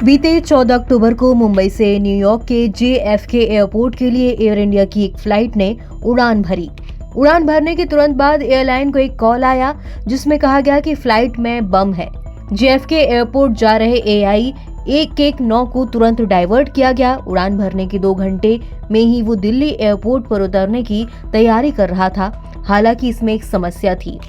बीते 14 अक्टूबर को मुंबई से न्यूयॉर्क के JFK एयरपोर्ट के लिए एयर इंडिया की एक फ्लाइट ने उड़ान भरी। उड़ान भरने के तुरंत बाद एयरलाइन को एक कॉल आया जिसमें कहा गया कि फ्लाइट में बम है। JFK एयरपोर्ट जा रहे AI 119 को तुरंत डाइवर्ट किया गया। उड़ान भरने के 2 घंटे में ही वो दिल्ली एयरपोर्ट पर उतरने की तैयारी कर रहा था। हालांकि इसमें एक समस्या थी।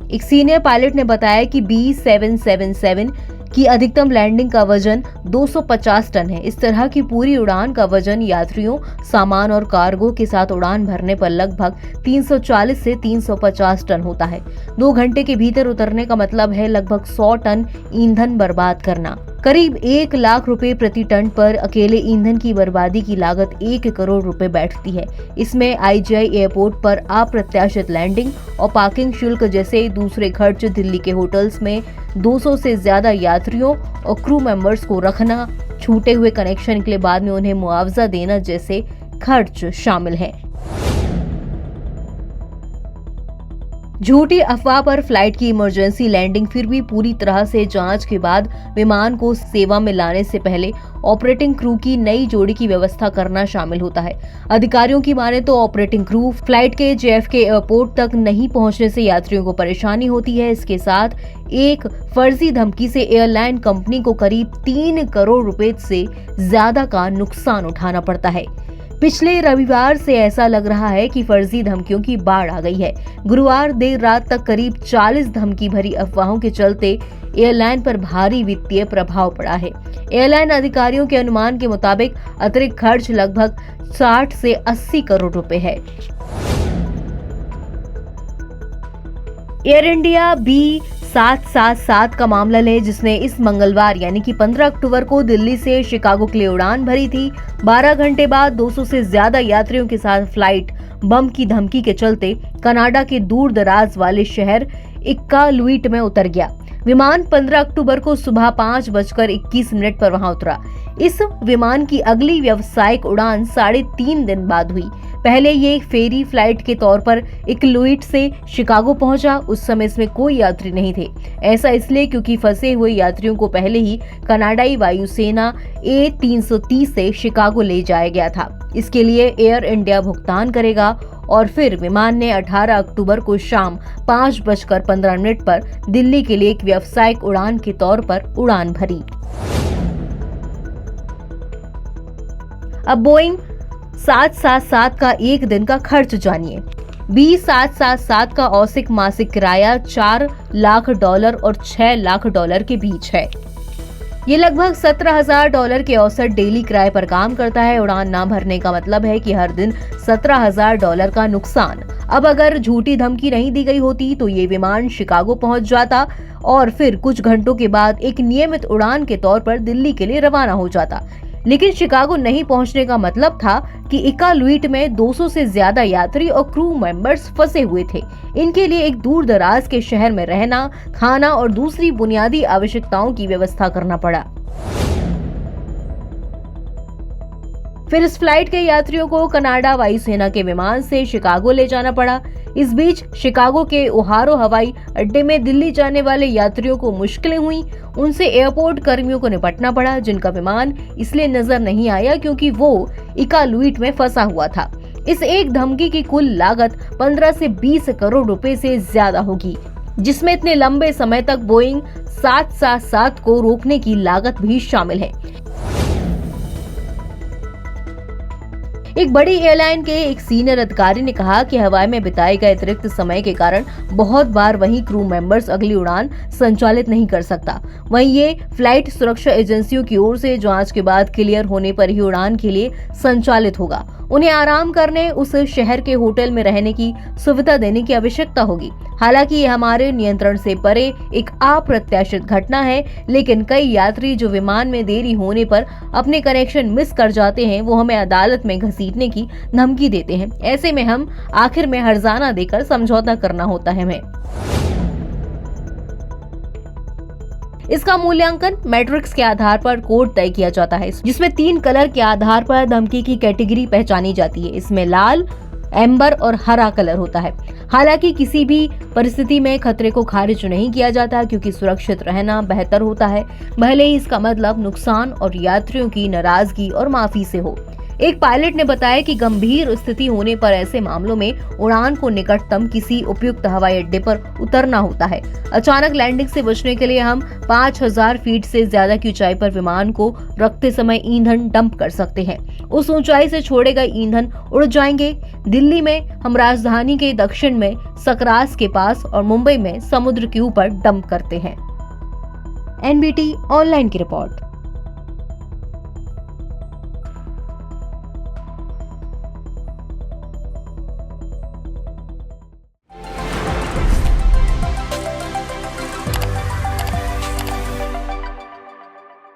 एक सीनियर पायलट ने बताया कि B777 की अधिकतम लैंडिंग का वजन 250 टन है। इस तरह की पूरी उड़ान का वजन यात्रियों, सामान और कार्गो के साथ उड़ान भरने पर लगभग 340 से 350 टन होता है। 2 घंटे के भीतर उतरने का मतलब है लगभग 100 टन ईंधन बर्बाद करना। करीब 1 लाख रुपए प्रति टन पर अकेले ईंधन की बर्बादी की लागत 1 करोड़ रुपए बैठती है। इसमें IGI एयरपोर्ट पर अप्रत्याशित लैंडिंग और पार्किंग शुल्क जैसे दूसरे खर्च, दिल्ली के होटल्स में 200 से ज्यादा यात्रियों और क्रू मेंबर्स को रखना, छूटे हुए कनेक्शन के लिए बाद में उन्हें मुआवजा देना जैसे खर्च शामिल हैं। झूठी अफवाह पर फ्लाइट की इमरजेंसी लैंडिंग। फिर भी पूरी तरह से जांच के बाद विमान को सेवा में लाने से पहले ऑपरेटिंग क्रू की नई जोड़ी की व्यवस्था करना शामिल होता है। अधिकारियों की माने तो ऑपरेटिंग क्रू फ्लाइट के JFK एयरपोर्ट तक नहीं पहुंचने से यात्रियों को परेशानी होती है। इसके साथ एक फर्जी धमकी से एयरलाइन कंपनी को करीब 3 करोड़ रुपए से ज्यादा का नुकसान उठाना पड़ता है। पिछले रविवार से ऐसा लग रहा है कि फर्जी धमकियों की बाढ़ आ गई है। गुरुवार देर रात तक करीब 40 धमकी भरी अफवाहों के चलते एयरलाइन पर भारी वित्तीय प्रभाव पड़ा है। एयरलाइन अधिकारियों के अनुमान के मुताबिक अतिरिक्त खर्च लगभग 60 से 80 करोड़ रुपए है। एयर इंडिया B777 का मामला ले, जिसने इस मंगलवार यानी कि 15 अक्टूबर को दिल्ली से शिकागो के लिए उड़ान भरी थी। 12 घंटे बाद 200 से ज्यादा यात्रियों के साथ फ्लाइट बम की धमकी के चलते कनाडा के दूर दराज वाले शहर इक्कालुइट में उतर गया। विमान 15 अक्टूबर को सुबह 5:21 पर वहां उतरा। इस विमान की अगली व्यावसायिक उड़ान 3.5 दिन बाद हुई। पहले ये एक फेरी फ्लाइट के तौर पर इक्कालुइट से शिकागो पहुंचा। उस समय इसमें कोई यात्री नहीं थे। ऐसा इसलिए क्योंकि फंसे हुए यात्रियों को पहले ही कनाडाई वायुसेना A330 से शिकागो ले जाया गया था। इसके लिए एयर इंडिया भुगतान करेगा और फिर विमान ने 18 अक्टूबर को शाम 5:15 पर दिल्ली के लिए एक व्यावसायिक उड़ान के तौर पर उड़ान भरी। अब बोइंग 777 का एक दिन का खर्च जानिए। B777 का औसत मासिक किराया $4 लाख और $6 लाख के बीच है। ये लगभग $17,000 के औसत डेली किराए पर काम करता है। उड़ान ना भरने का मतलब है कि हर दिन $17,000 का नुकसान। अब अगर झूठी धमकी नहीं दी गई होती तो ये विमान शिकागो पहुंच जाता और फिर कुछ घंटों के बाद एक नियमित उड़ान के तौर पर दिल्ली के लिए रवाना हो जाता। लेकिन शिकागो नहीं पहुंचने का मतलब था कि इक्कालुइट में 200 से ज्यादा यात्री और क्रू मेंबर्स फंसे हुए थे। इनके लिए एक दूर दराज के शहर में रहना, खाना और दूसरी बुनियादी आवश्यकताओं की व्यवस्था करना पड़ा। फिर इस फ्लाइट के यात्रियों को कनाडा वायुसेना के विमान से शिकागो ले जाना पड़ा। इस बीच शिकागो के ओहारो हवाई अड्डे में दिल्ली जाने वाले यात्रियों को मुश्किलें हुई। उनसे एयरपोर्ट कर्मियों को निपटना पड़ा, जिनका विमान इसलिए नजर नहीं आया क्योंकि वो इक्कालुइट में फंसा हुआ था। इस एक धमकी की कुल लागत 15 से 20 करोड़ रुपए से ज्यादा होगी, जिसमें इतने लंबे समय तक बोइंग 777 को रोकने की लागत भी शामिल है। एक बड़ी एयरलाइन के एक सीनियर अधिकारी ने कहा कि हवाई में बिताए गए अतिरिक्त समय के कारण बहुत बार वही क्रू मेंबर्स अगली उड़ान संचालित नहीं कर सकता। वहीं ये फ्लाइट सुरक्षा एजेंसियों की ओर से जांच के बाद क्लियर होने पर ही उड़ान के लिए संचालित होगा। उन्हें आराम करने, उस शहर के होटल में रहने की सुविधा देने की आवश्यकता होगी। हालांकि ये हमारे नियंत्रण से परे एक अप्रत्याशित घटना है, लेकिन कई यात्री जो विमान में देरी होने पर अपने कनेक्शन मिस कर जाते हैं, वो हमें अदालत में घसीटने की धमकी देते हैं। ऐसे में हम आखिर में हर्जाना देकर समझौता करना होता है हमें। इसका मूल्यांकन मैट्रिक्स के आधार पर कोड तय किया जाता है, जिसमें 3 कलर के आधार पर धमकी की कैटेगरी पहचानी जाती है। इसमें लाल, एम्बर और हरा कलर होता है। हालांकि किसी भी परिस्थिति में खतरे को खारिज नहीं किया जाता, क्योंकि सुरक्षित रहना बेहतर होता है, भले ही इसका मतलब नुकसान और यात्रियों की नाराजगी और माफी से हो। एक पायलट ने बताया कि गंभीर स्थिति होने पर ऐसे मामलों में उड़ान को निकटतम किसी उपयुक्त हवाई अड्डे पर उतरना होता है। अचानक लैंडिंग से बचने के लिए हम 5000 फीट से ज्यादा की ऊंचाई पर विमान को रखते समय ईंधन डंप कर सकते हैं। उस ऊंचाई से छोड़े गए ईंधन उड़ जाएंगे। दिल्ली में हम राजधानी के दक्षिण में सकरास के पास और मुंबई में समुद्र के ऊपर डंप करते हैं। NBT ऑनलाइन की रिपोर्ट।